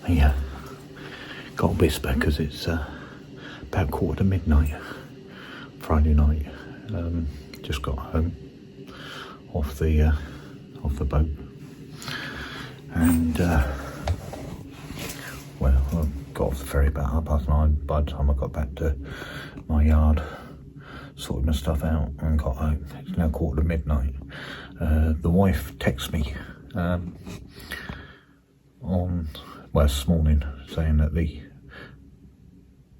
Yeah, got a whisper because it's about midnight, Friday night. Just got home off the boat, and well, I got off the ferry about 9:30. By the time I got back to my yard, sorted my stuff out and got home, it's now midnight. The wife texted me this morning saying that the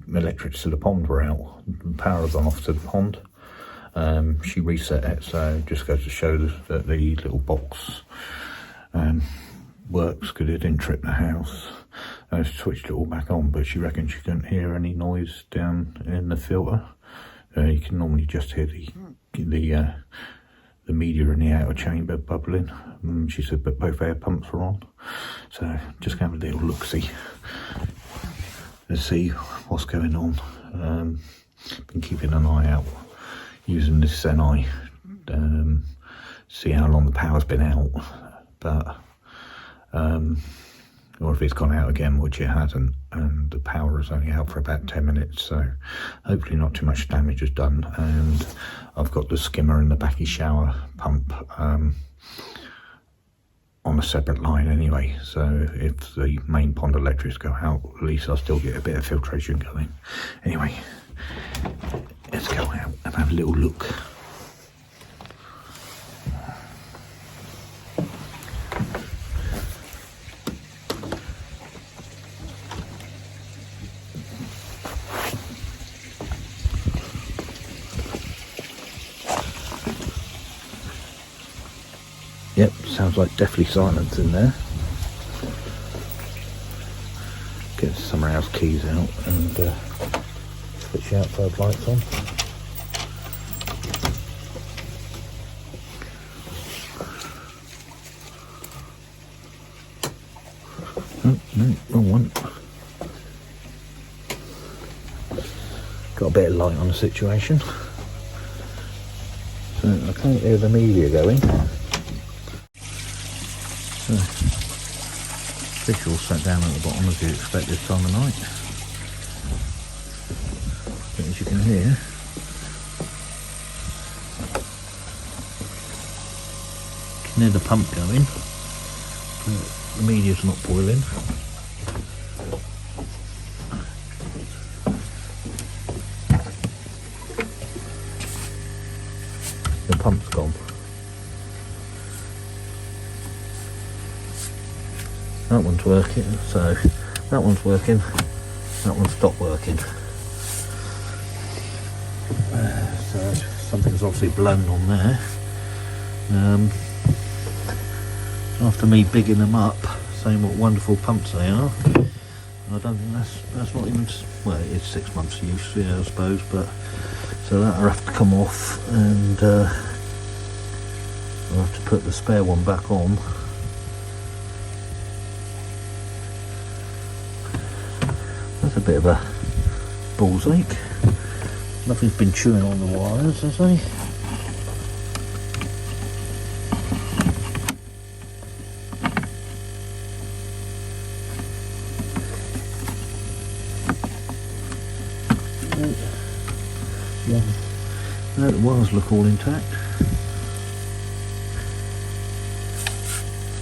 electrics to the pond were out, the power had gone off to the pond. She reset it, so it just goes to show that the little box works, because it didn't trip the house. I switched it all back on, but she reckons she couldn't hear any noise down in the filter. You can normally just hear the media in the outer chamber bubbling. She said, but both air pumps were on. So just gonna have a little look-see. Let's see what's going on. Been keeping an eye out, using this Senai, see how long the power's been out, but or if it's gone out again, which it hasn't, and the power is only out for about 10 minutes, so hopefully not too much damage is done. And I've got the skimmer and the backy shower pump on a separate line anyway, so if the main pond electrics go out, at least I'll still get a bit of filtration going. Anyway, let's go out and have a little look. Yep, sounds like definitely silence in there. Get the summer house keys out and switch the outside lights on. Oh, no, wrong one. Got a bit of light on the situation. So I can't hear the media going. So, fish all sat down at the bottom as you'd expect this time of night. But as you can hear, you can hear the pump going, but the media's not boiling. The pump's gone. That one's working, so that one's working, that one stopped working. So something's obviously blown on there. After me bigging them up, saying what wonderful pumps they are, I don't think that's not even, well, it is 6 months use, yeah, I suppose, but so that'll have to come off, and I'll have to put the spare one back on. That's a bit of a ball's ache. Nothing's been chewing on the wires, has he? Yeah. No, the wires look all intact.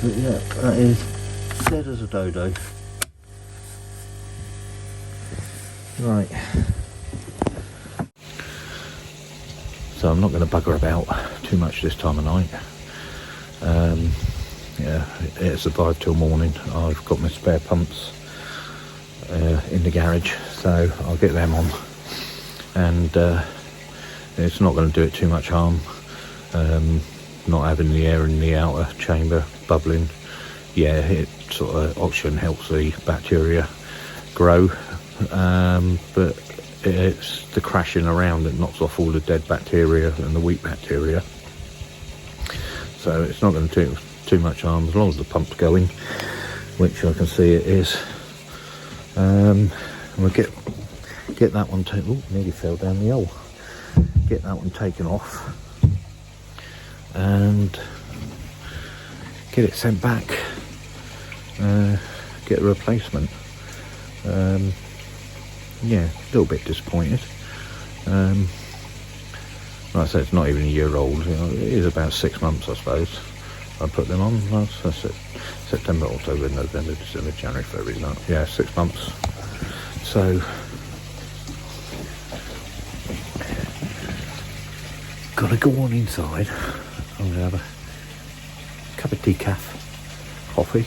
But yeah, that is dead as a dodo. Right, so I'm not going to bugger about too much this time of night. Yeah, it survived till morning. I've got my spare pumps in the garage, so I'll get them on, and it's not going to do it too much harm. Not having the air in the outer chamber bubbling, yeah, it sort of oxygen helps the bacteria grow. But it's the crashing around that knocks off all the dead bacteria and the weak bacteria, so it's not going to do too much harm as long as the pump's going, which I can see it is. We'll get that one taken. Oh, nearly fell down the hole. Get that one taken off and get it sent back get a replacement. Yeah, a little bit disappointed. Like I said, it's not even a year old. You know, it is about 6 months, I suppose. I put them on last September, October, November, December, January, February. No, yeah, 6 months. So, gotta go on inside. I'm gonna have a cup of decaf coffee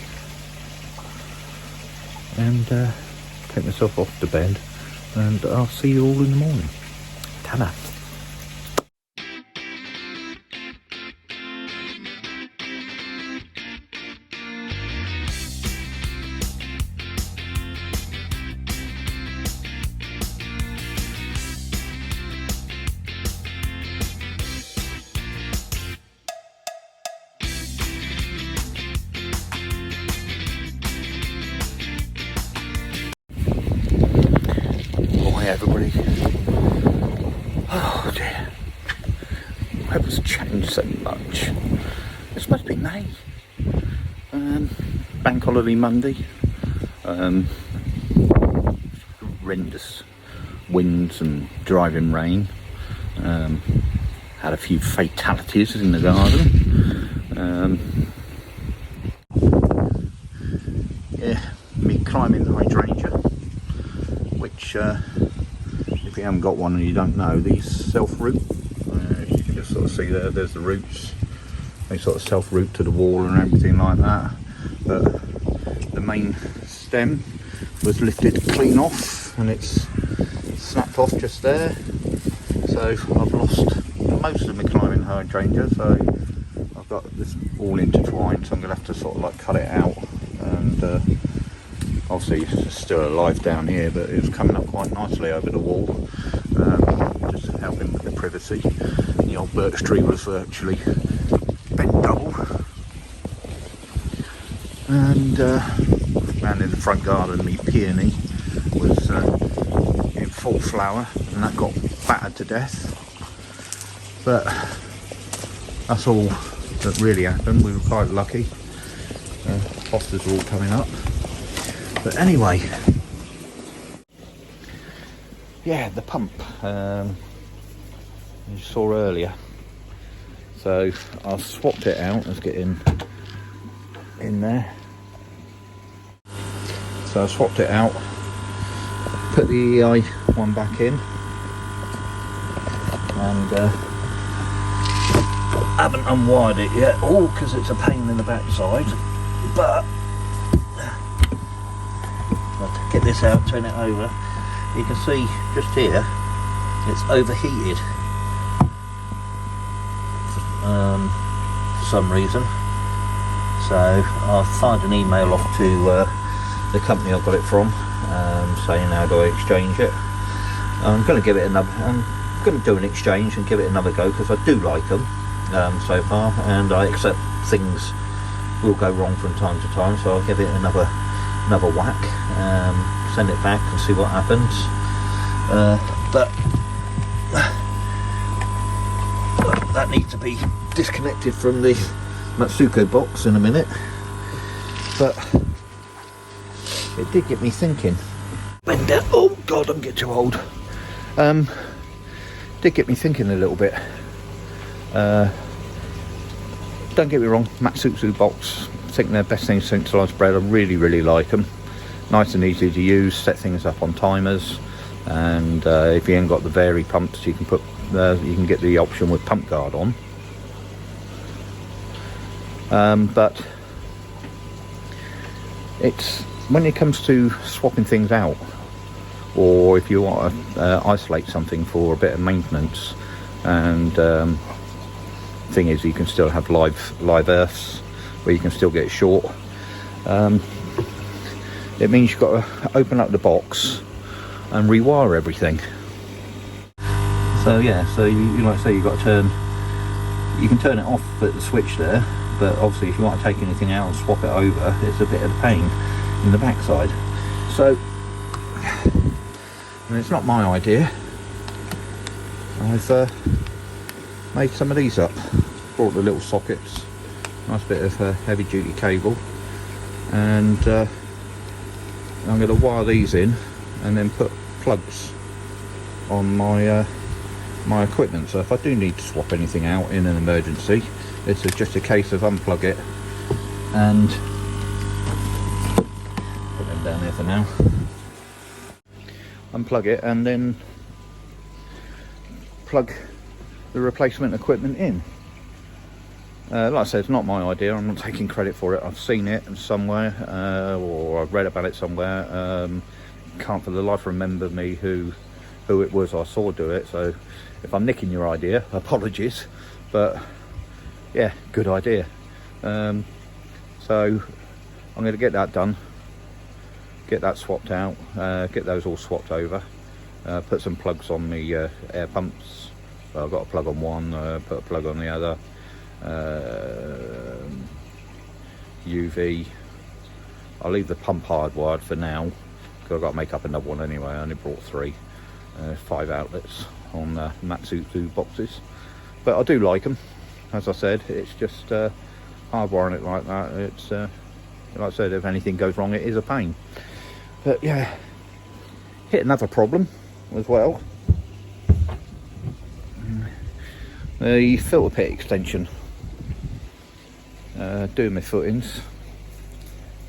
and take myself off to bed, and I'll see you all in the morning. Ta-da. Everybody. Oh dear. Weather's changed so much. It's supposed to be May. Bank holiday Monday. Horrendous winds and driving rain. Had a few fatalities in the garden. Yeah, me climbing the hydrangea, which if you haven't got one and you don't know, these self-root. You can just sort of see there's the roots. They sort of self-root to the wall and everything like that. But the main stem was lifted clean off and it's snapped off just there. So I've lost most of my climbing hydrangea. So I've got this all intertwined. So I'm going to have to sort of like cut it out. And obviously it's still alive down here, but it was coming up quite nicely over the wall, just helping with the privacy. The old birch tree was virtually bent double. And round in the front garden, the peony was in full flower, and that got battered to death. But that's all that really happened. We were quite lucky. Hostas are all coming up. But anyway, yeah, the pump you saw earlier. So I've swapped it out. Let's get in there. So I swapped it out, put the EI one back in, and haven't unwired it yet. Oh, because it's a pain in the backside. But I'll get this out, turn it over. You can see just here it's overheated for some reason. So I've fired an email off to the company I got it from, saying how do I exchange it. I'm going to give it another. I'm going to do an exchange and give it another go, because I do like them so far, and I accept things will go wrong from time to time. So I'll give it another whack, send it back and see what happens. But that needs to be disconnected from the Matsuko box in a minute. But it did get me thinking. Bend down. Oh God, I'm getting too old. Did get me thinking a little bit. Don't get me wrong, Matsuko box, I think they're best things since sliced bread. I really like them. Nice and easy to use, set things up on timers, and if you ain't got the vary pumps, you can put you can get the option with pump guard on. But it's when it comes to swapping things out, or if you want to isolate something for a bit of maintenance, and thing is, you can still have live earths where you can still get short. It means you've got to open up the box and rewire everything. So yeah, so you like I say, you've got to you can turn it off at the switch there, but obviously if you want to take anything out and swap it over, it's a bit of a pain in the backside. So, and it's not my idea. I've made some of these up, brought the little sockets, nice bit of heavy duty cable, and I'm going to wire these in and then put plugs on my my equipment, so if I do need to swap anything out in an emergency, it's just a case of unplug it and put them down there for now. Unplug it and then plug the replacement equipment in. Like I said, it's not my idea. I'm not taking credit for it. I've seen it somewhere, or I've read about it somewhere. Can't for the life remember me who it was I saw do it. So if I'm nicking your idea, apologies. But yeah, good idea. So I'm going to get that done. Get that swapped out. Get those all swapped over. Put some plugs on the air pumps. So I've got a plug on one. Put a plug on the other. UV. I'll leave the pump hardwired for now because I've got to make up another one anyway. I only brought 3, 5 outlets on Matsuzu boxes, but I do like them. As I said, it's just hardwiring it like that. It's like I said, if anything goes wrong, it is a pain. But yeah, hit another problem as well. The filter pit extension. Doing my footings,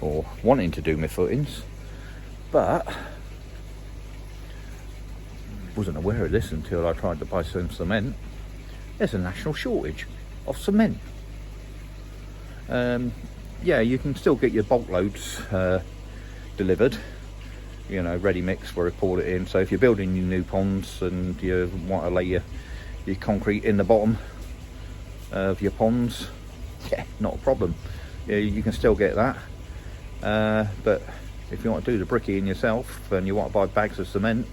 or wanting to do my footings, but wasn't aware of this until I tried to buy some cement. There's a national shortage of cement. Yeah, you can still get your bulk loads delivered, you know, ready mix where I pour it in. So if you're building your new ponds and you want to lay your concrete in the bottom of your ponds, yeah, not a problem. Yeah, you can still get that. But if you want to do the brickying yourself and you want to buy bags of cement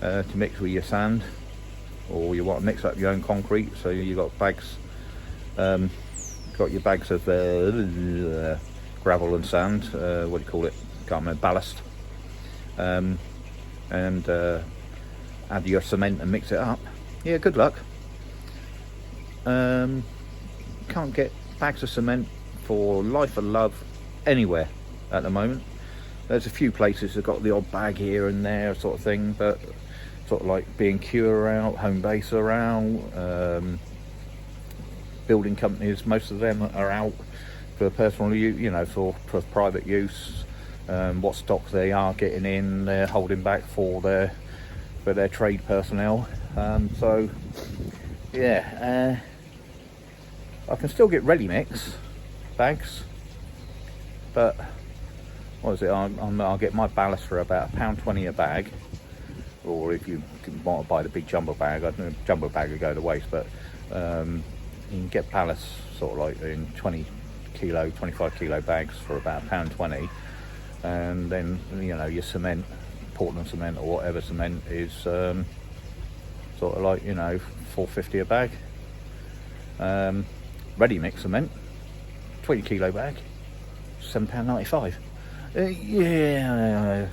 to mix with your sand, or you want to mix up your own concrete, so you got bags, got your bags of gravel and sand, what do you call it? Can't remember, ballast, and add your cement and mix it up. Yeah, good luck. Can't get bags of cement for life or love anywhere at the moment. There's a few places that got the odd bag here and there sort of thing, but sort of like B&Q are out, Home Base are out, building companies, most of them are out for personal use, you know, for private use. What stock they are getting in, they're holding back for their trade personnel. So yeah, I can still get ready mix bags, but what is it? I'll get my ballast for about £1.20 a bag, or if you want to buy the big jumbo bag, I don't know, jumbo bag would go to waste, but you can get ballast sort of like in 25 kilo bags for about £1.20, and then you know your cement, Portland cement or whatever cement is sort of like, you know, £4.50 a bag. Ready mix cement, 20 kilo bag, £7.95. Yeah,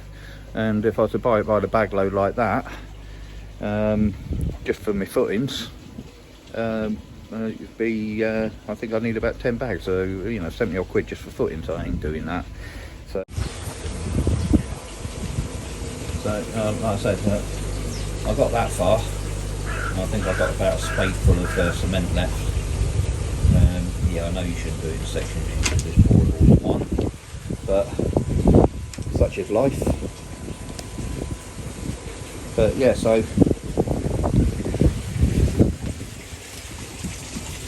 and if I was to buy it by the bag load like that, just for my footings, it'd be I think I need about 10 bags, so you know, 70 odd quid just for footings. I ain't doing that. So like I said, I got that far. I think I've got about a spadeful of cement left. Yeah, I know you shouldn't do it in sections, you should just pour it all in one, but such is life. But yeah, so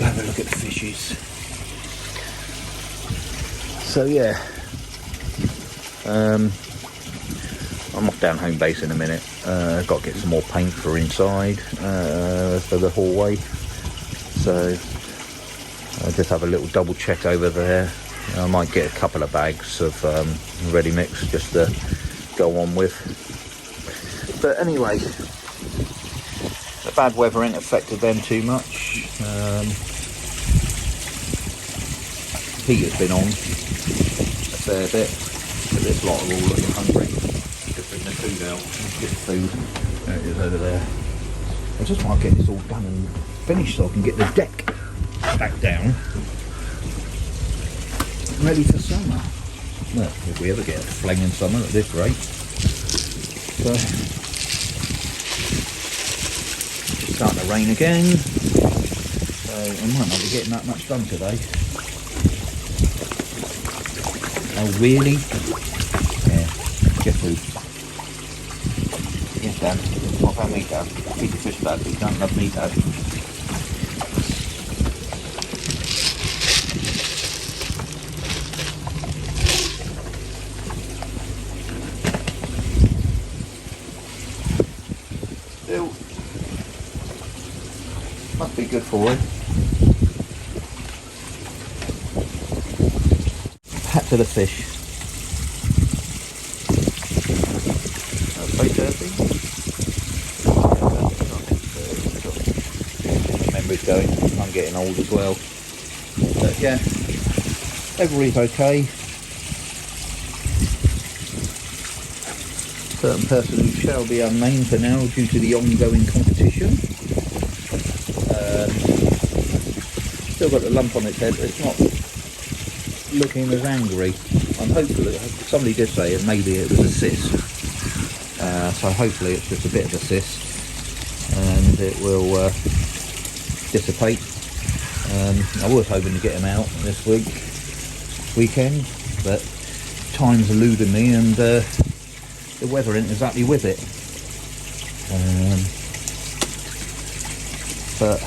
have a look at the fishes. So yeah, I'm off down Home Base in a minute. Got to get some more paint for inside, for the hallway. So I'll just have a little double check over there. I might get a couple of bags of ready mix just to go on with. But anyway, the bad weather ain't affected them too much. Heater's been on a fair bit, but this lot are all looking hungry. Just bring the food out, get the food. There it is over there. I just want to get this all done and finished so I can get the deck back down, ready for summer. Well, if we ever get a flinging summer at this rate. So, it's starting to rain again. So I might not be getting that much done today. Oh really? Yeah, just food. Yes, Dan. What about me, Dad? Feed the fish, Dad. You don't love me, Dad. Still, must be good for him. Hat to the fish. That's very dirty. Memory's going. I'm getting old as well. But yeah, everybody's okay. Certain person who shall be unnamed for now due to the ongoing competition. Still got the lump on its head, but it's not looking as angry. I'm hopeful, somebody did say it, maybe it was a cyst. So hopefully it's just a bit of a cyst and it will dissipate. I was hoping to get him out this weekend, but time's eluded me and the weather ain't exactly with it. But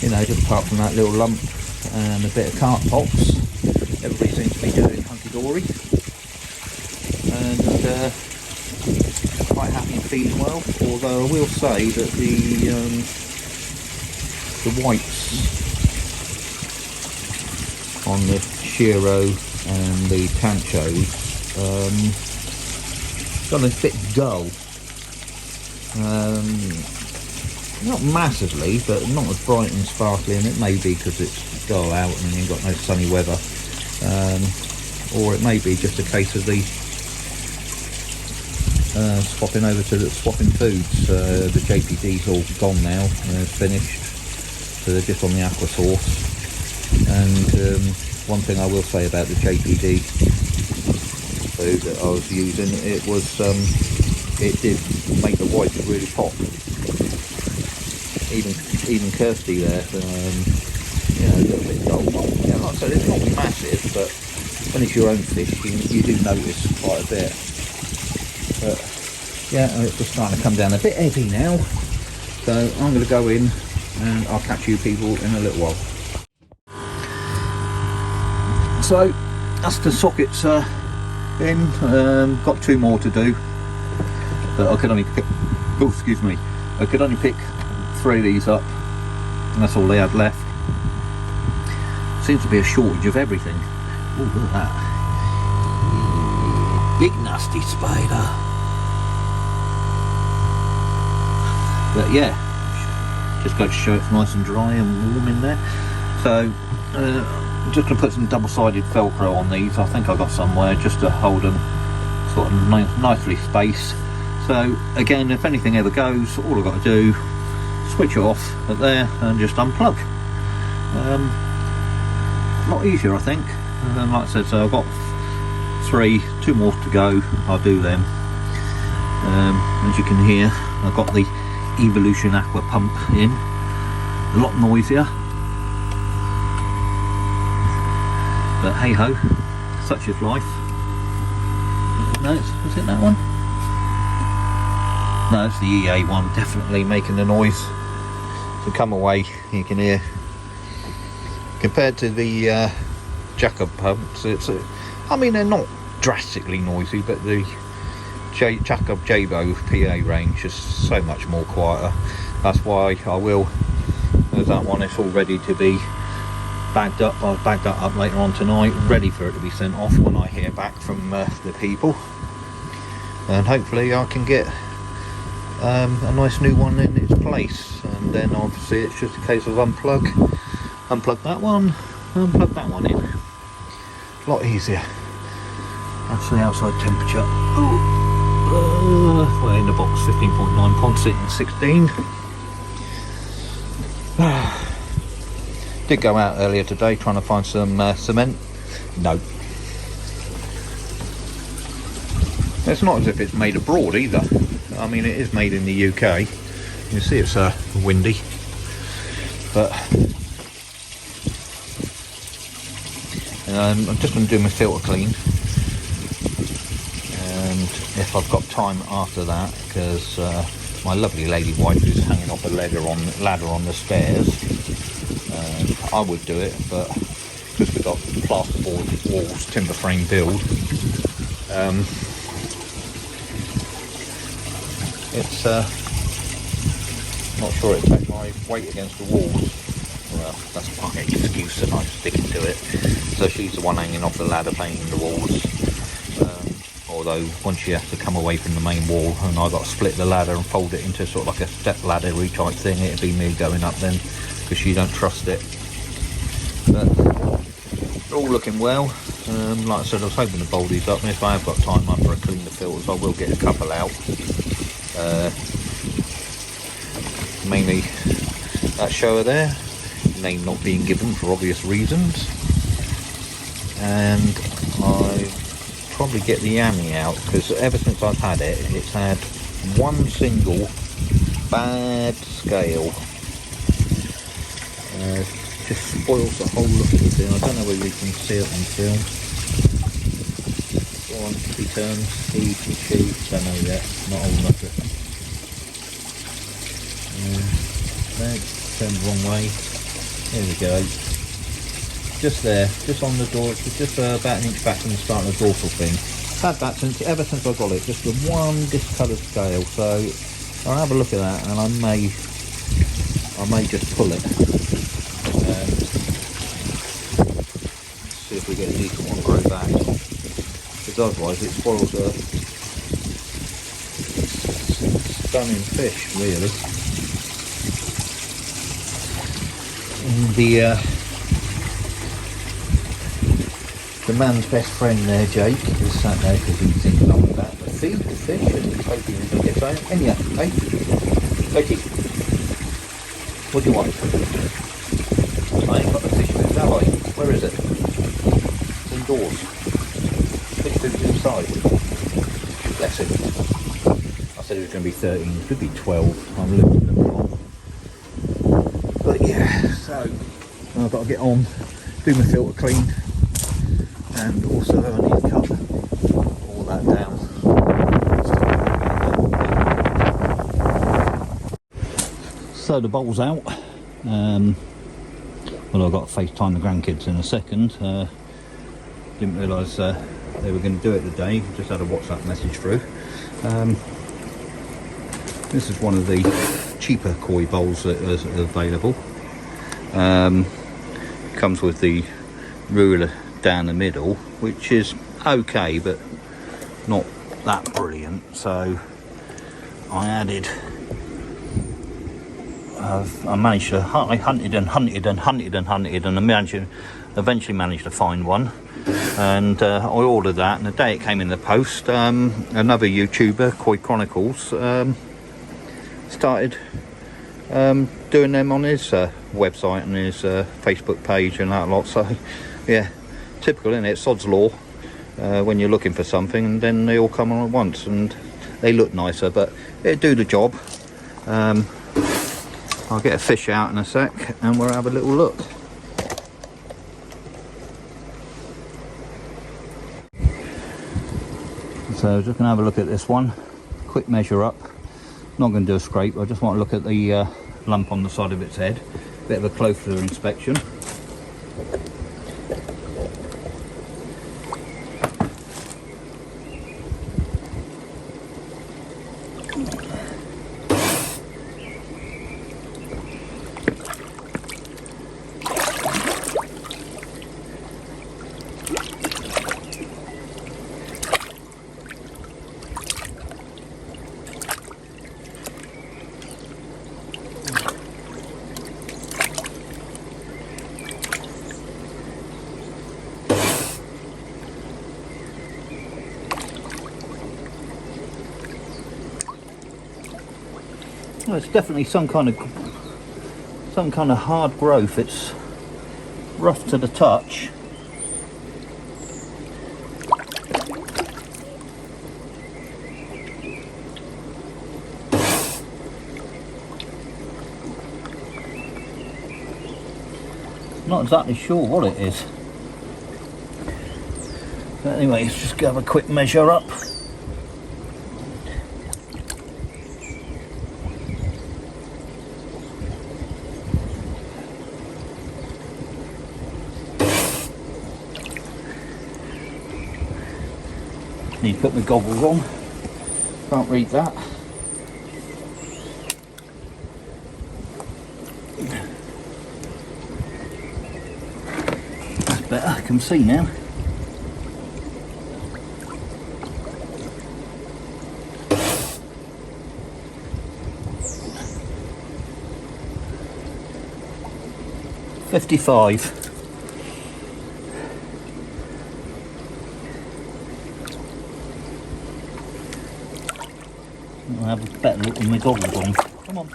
you know, just apart from that little lump and a bit of cart pox, everybody seems to be doing hunky-dory and quite happy and feeling well. Although I will say that the whites on the Shiro and the Tanchos got a bit dull. Not massively, but not as bright and sparkly, and it may be because it's dull out and you've got no sunny weather, or it may be just a case of the swapping over to the swapping foods. The JPD's all gone now, it's finished, so they're just on the aqua sauce. And one thing I will say about the JPD food that I was using, it did make the whites really pop. Even Kirsty there, you know, a little bit dull. Yeah, like I said, it's not massive, but when it's your own fish, you do notice quite a bit. But yeah, it's just starting to come down a bit heavy now. So I'm going to go in and I'll catch you people in a little while. So that's the sockets in. Got 2 more to do, but I could only pick, I could only pick 3 of these up, and that's all they had left. Seems to be a shortage of everything. Oh, look at that. Big nasty spider. But yeah, just got to show it's nice and dry and warm in there. So I'm just going to put some double-sided Velcro on these. I think I got somewhere just to hold them sort of nicely spaced. So again, if anything ever goes, all I've got to do, switch it off at there and just unplug. A lot easier, I think. And like I said, so I've got 2 more to go. I'll do them. As you can hear, I've got the Evolution Aqua pump in. A lot noisier, but hey ho, such is life. No, is it that one? No, it's the EA one, definitely making the noise. So come away, you can hear. Compared to the Jacob pumps, I mean, they're not drastically noisy, but the Jacob Jabo PA range is so much more quieter. That's why I will, there's that one, it's all ready to be bagged up. I'll bag that up later on tonight, ready for it to be sent off when I hear back from the people. And hopefully I can get a nice new one in its place, and then obviously it's just a case of unplug that one, unplug that one in. A lot easier. That's the outside temperature. Well, in the box 15.9 pond, sitting 16. Did go out earlier today trying to find some cement. No, It's not as if it's made abroad either. I mean, it is made in the UK. You see it's windy, but I'm just going to do my filter clean, and if I've got time after that, because my lovely lady wife is hanging off a ladder on the stairs, I would do it, but because we've got plasterboard walls, timber frame build, it's not sure it'd take my weight against the walls. Well, that's my excuse and I'm sticking to it. So she's the one hanging off the ladder painting the walls. Although once you have to come away from the main wall and I got to split the ladder and fold it into sort of like a step ladder-y type thing, it'd be me going up then, because she don't trust it. But they're all looking well. Like I said, I was hoping to bowl these up, and if I have got time after I clean the filters, I will get a couple out. Mainly that shower there, name not being given for obvious reasons, and I probably get the Ami out, because ever since I've had it, it's had one single bad scale. Just spoils the whole look of the thing. I don't know whether you can see it on film. Go on, he turns, he, she, don't know yet, not old enough to. There, turned the wrong way. There we go. Just there, just on the door, just about an inch back from the start of the dorsal thing. Had that ever since I got it, just the one discoloured scale. So I'll have a look at that, and I may just pull it. See if we get a decent one grow back. Because otherwise it spoils a stunning fish, really. The man's best friend there, Jake, is sat there because he's thinking on about the feed the fish and he's hoping he's going to get something. Anyhow, hey, Jakey, what do you want? I ain't got the fish food, have I? Where is it? It's indoors. Fish food's inside. Bless him. I said it was going to be 13, it could be 12. I'm losing them wrong. But yeah, so I've got to get on, do my filter clean, and also I need to cut all that down. So the bowl's out. Well, I've got to FaceTime the grandkids in a second. Didn't realise they were going to do it today. Just had a WhatsApp message through. This is one of the cheaper koi bowls that is available. Comes with the ruler down the middle, which is okay, but not that brilliant. So I added, I managed to, I hunted and eventually managed to find one, and I ordered that, and the day it came in the post, another YouTuber, Koi Chronicles, started doing them on his website and his Facebook page and that lot. So yeah, typical, isn't it? Sod's law, when you're looking for something, and then they all come on at once, and they look nicer, but it'll do the job. I'll get a fish out in a sec and we'll have a little look. So just going to have a look at this one, quick measure up. Not going to do a scrape, I just want to look at the lump on the side of its head. Bit of a closer inspection. Well, it's definitely some kind of hard growth. It's rough to the touch. not exactly sure what it is. But anyway, let's just have a quick measure up. Need to put my goggles on. Can't read that. That's better, I can see now. $55. I'll have a better look with my goggles on. Come on.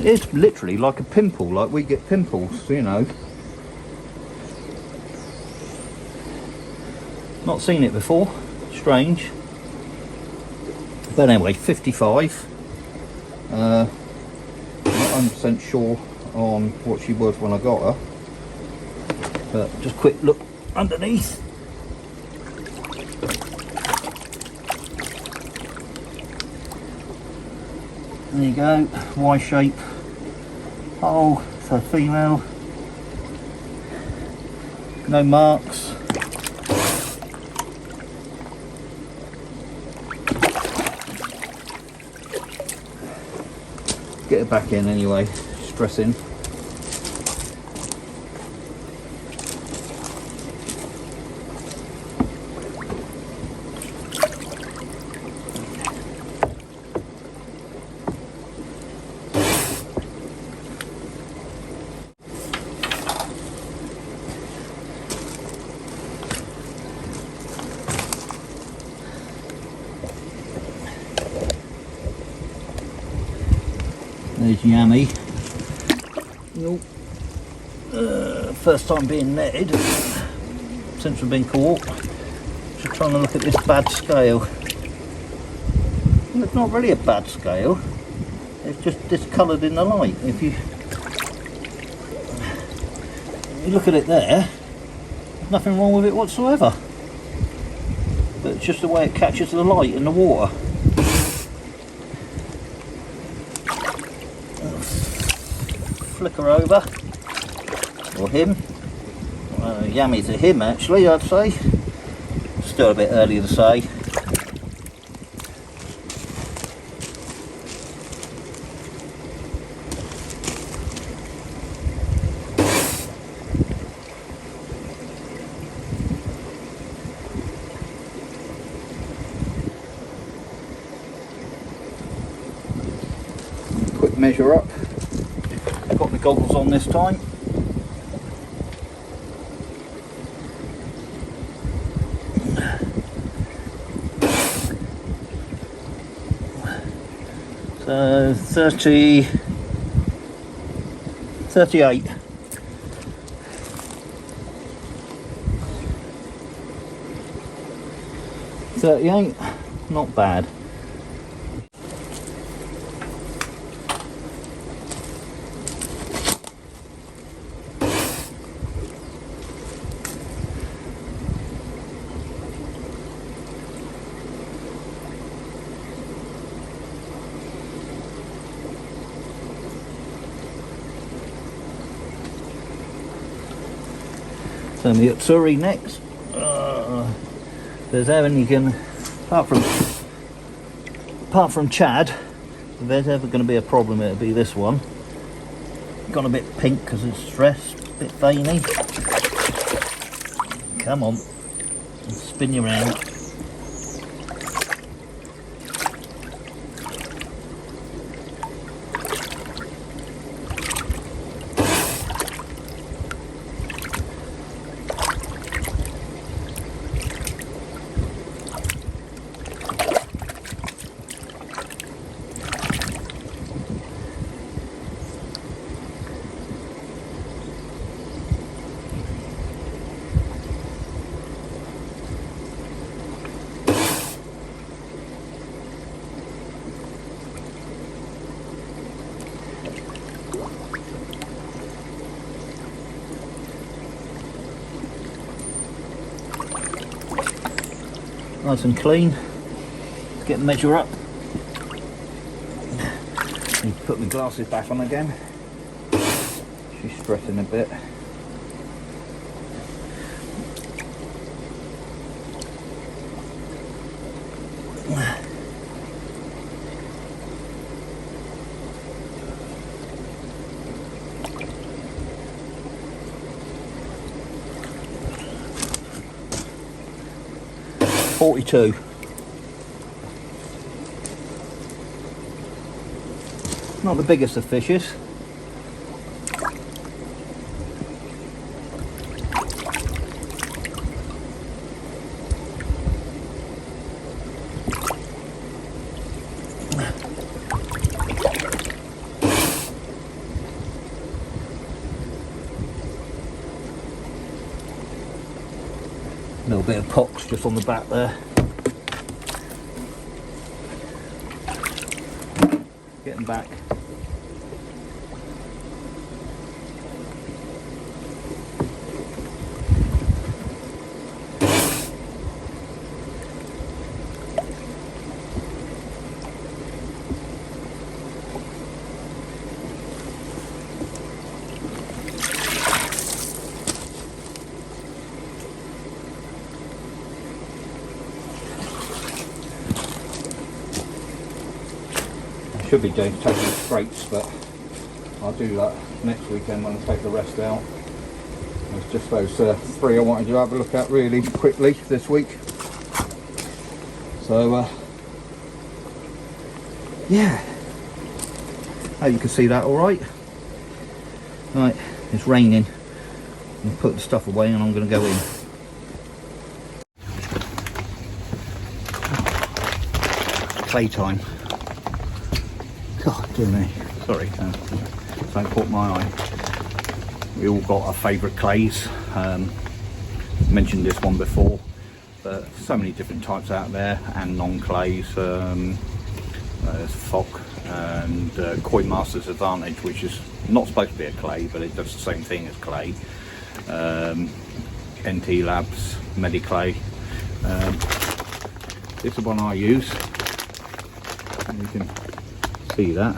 It's literally like a pimple, like we get pimples, you know. Not seen it before, strange. But anyway, 55. Not 100% sure on what she was when I got her. But just quick look underneath. There you go, Y shape hole for female. No marks. Get it back in anyway, stress in. There's Yummy. First time being netted since we've been caught. Just trying to look at this bad scale. Well, it's not really a bad scale. It's just discoloured in the light. If you look at it there, there's nothing wrong with it whatsoever. But it's just the way it catches the light in the water. Flicker over, or him. Yummy to him actually, I'd say. Still a bit early to say. Quick measure up. Got my goggles on this time. So 38. 38, not bad. So the Utsuri next. There's ever you can, apart from Chad, if there's ever going to be a problem, it'll be this one. Gone a bit pink because it's stressed, a bit veiny. Come on, spin you around. nice and clean. Let's get the measure up. And put my glasses back on again. She's stressing a bit. $42. Not the biggest of fishes. A little bit of pox just on the back there. Getting back. Should be doing taking straights, but I'll do that next weekend when I take the rest out. It's just those three I wanted to have a look at really quickly this week. So yeah, oh, you can see that all right. Right, it's raining. I'll put the stuff away and I'm going to go in. Clay time. God, dear me. Sorry, don't caught my eye. We all got our favourite clays. Mentioned this one before, but so many different types out there, and non-clays. There's Fock and Koi Masters Advantage, which is not supposed to be a clay, but it does the same thing as clay. NT Labs, Mediclay. This is one I use. And you can see that.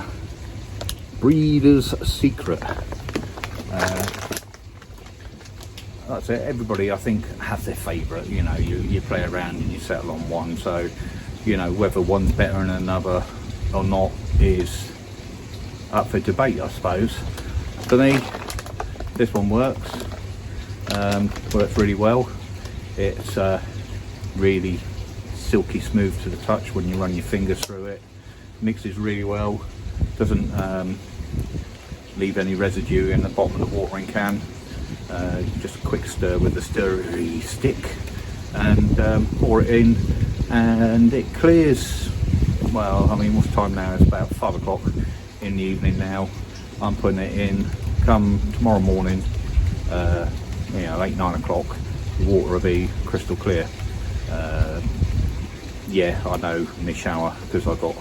Breeder's Secret. That's it. Everybody, I think, has their favourite. You know, you play around and you settle on one. So, you know, whether one's better than another or not is up for debate, I suppose. For me, this one works. Works really well. It's really silky smooth to the touch when you run your fingers through it. Mixes really well. Doesn't leave any residue in the bottom of the watering can. Just a quick stir with the stirry stick and pour it in, and it clears. Well, I mean, what's time now? It's about 5 o'clock in the evening now. I'm putting it in. Come tomorrow morning, you know, 8-9 o'clock, the water will be crystal clear. Yeah, I know in the shower, because I've got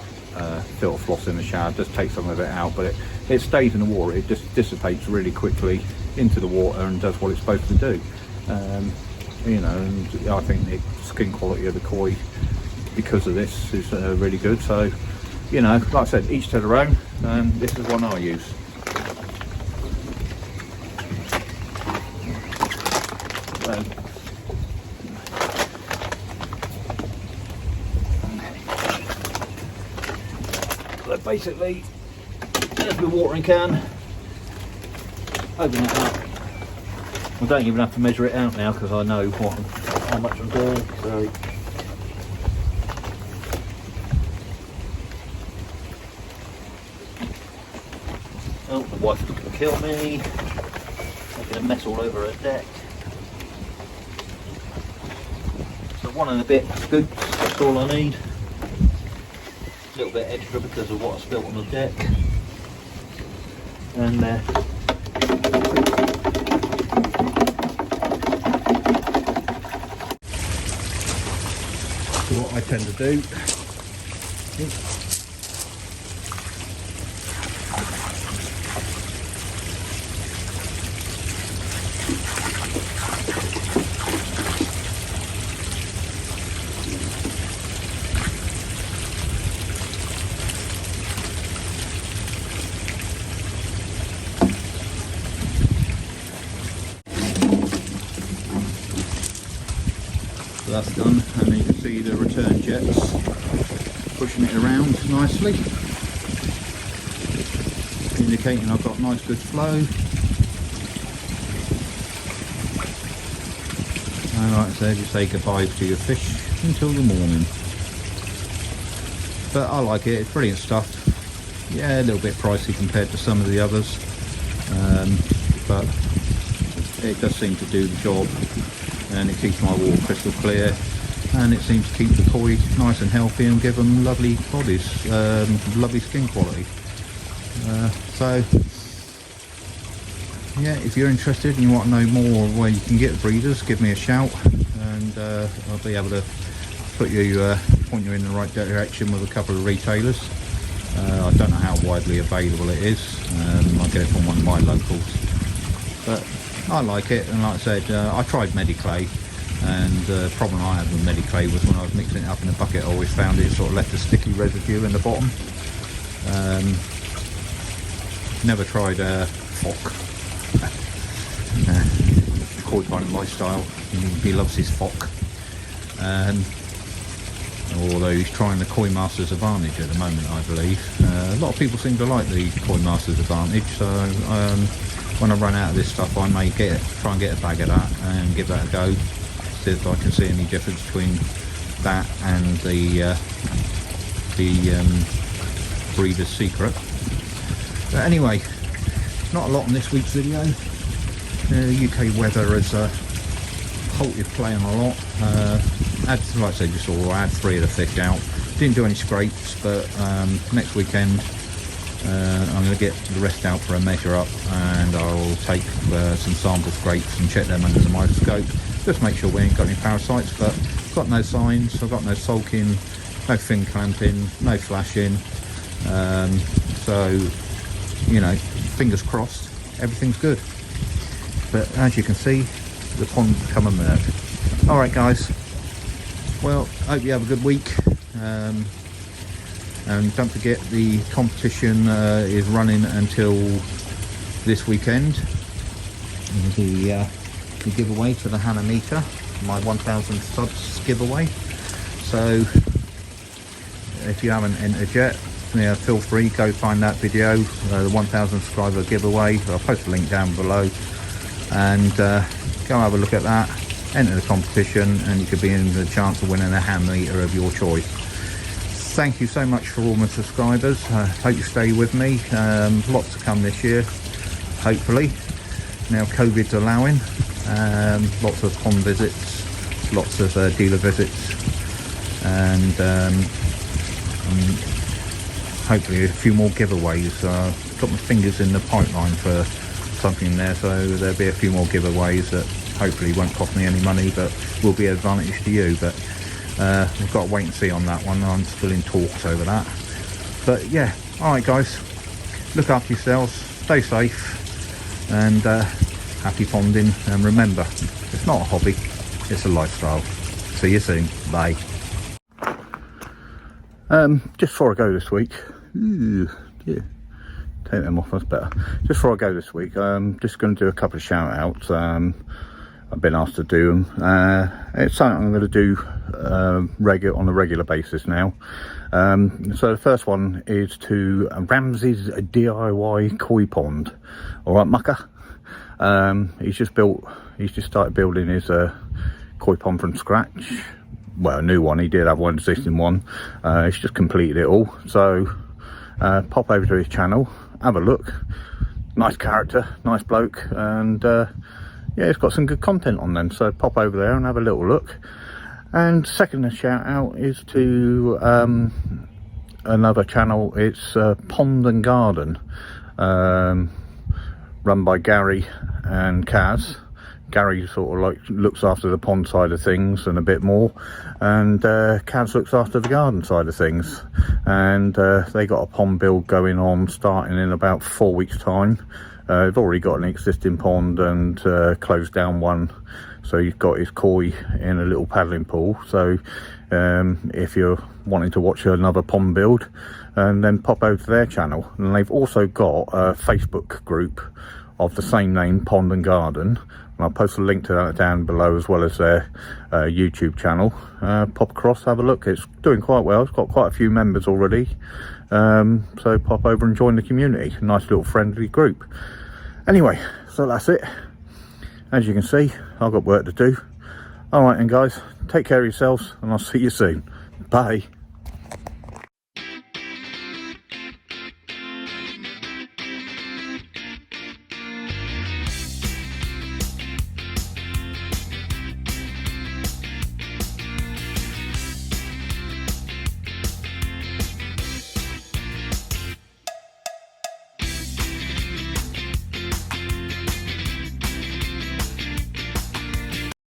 filter floss in the shower, just take some of it out, but it stays in the water. It just dissipates really quickly into the water and does what it's supposed to do. You know, and I think the skin quality of the koi because of this is really good. So, you know, like I said, each to their own. This is one I use. So basically, there's the watering can. Open it up. I don't even have to measure it out now because I know how much I'm doing. So oh, the wife's going to kill me. Making a mess all over her deck. So one and a bit scoops, that's all I need. A little bit extra because of what I spilt on the deck. And so what I tend to do that's done, and you can see the return jets pushing it around nicely, indicating I've got nice good flow. And like I said, you say goodbye to your fish until the morning. But I like it, it's brilliant stuff. Yeah, a little bit pricey compared to some of the others, but it does seem to do the job, and it keeps my water crystal clear, and it seems to keep the koi nice and healthy and give them lovely bodies, lovely skin quality. So yeah, if you're interested and you want to know more where you can get breeders, give me a shout, and I'll be able to put you, point you in the right direction with a couple of retailers. I don't know how widely available it is. I get it from one of my locals, but I like it. And like I said, I tried Mediclay, and the problem I had with Mediclay was when I was mixing it up in a bucket, I always found it sort of left a sticky residue in the bottom. Never tried Fock. Koi pond lifestyle, he loves his Fock. Although he's trying the Koi Masters Advantage at the moment, I believe. A lot of people seem to like the Koi Masters Advantage, so when I run out of this stuff, I may try and get a bag of that and give that a go, see if I can see any difference between that and the Breeder's Secret. But anyway, not a lot on this week's video. UK weather has halted playing a lot. Like I said, just saw I had 3 of the fish out. Didn't do any scrapes, but next weekend I'm going to get the rest out for a measure up, and I'll take some sample scrapes and check them under the microscope. Just make sure we ain't got any parasites, but got no signs. I've got no sulking, no fin clamping, no flashing. So, you know, fingers crossed, everything's good. But as you can see, the pond's become a murk. Alright guys, well, hope you have a good week, and don't forget the competition is running until this weekend. The giveaway for the hanna meter, my 1000 subs giveaway. So if you haven't entered yet, yeah, feel free, go find that video, the 1000 subscriber giveaway. I'll post a link down below, and go have a look at that, enter the competition, and you could be in the chance of winning a hanna meter of your choice. Thank you so much for all my subscribers. Hope you stay with me. Lots to come this year, hopefully, now COVID's allowing. Lots of pond visits, lots of dealer visits, and hopefully a few more giveaways. Got my fingers in the pipeline for something there, so there'll be a few more giveaways that hopefully won't cost me any money, but will be an advantage to you. But we've got to wait and see on that one. I'm still in talks over that. But yeah, alright guys, look after yourselves, stay safe, and happy ponding. And remember, it's not a hobby, it's a lifestyle. See you soon, bye. Just before I go this week, yeah, take them off, that's better. Just before I go this week, I'm just going to do a couple of shout outs. I've been asked to do them. It's something I'm going to do on a regular basis now. So the first one is to Ramsey's DIY koi pond. Alright, mucker. He's just started building his koi pond from scratch. Well, a new one. He did have one existing one. He's just completed it all. So pop over to his channel, have a look. Nice character, nice bloke, and yeah, it's got some good content on them. So pop over there and have a little look. And second shout out is to another channel. It's Pond and Garden, run by Gary and Kaz. Gary sort of like looks after the pond side of things and a bit more, and Kaz looks after the garden side of things. And they got a pond build going on starting in about 4 weeks time. They've already got an existing pond and closed down one, so he's got his koi in a little paddling pool. So if you're wanting to watch another pond build, and then pop over to their channel. And they've also got a Facebook group of the same name, Pond and Garden. And I'll post a link to that down below, as well as their YouTube channel. Pop across, have a look. It's doing quite well. It's got quite a few members already. So pop over and join the community. Nice little friendly group. Anyway, so that's it. As you can see, I've got work to do. All right then, guys, take care of yourselves, and I'll see you soon. Bye.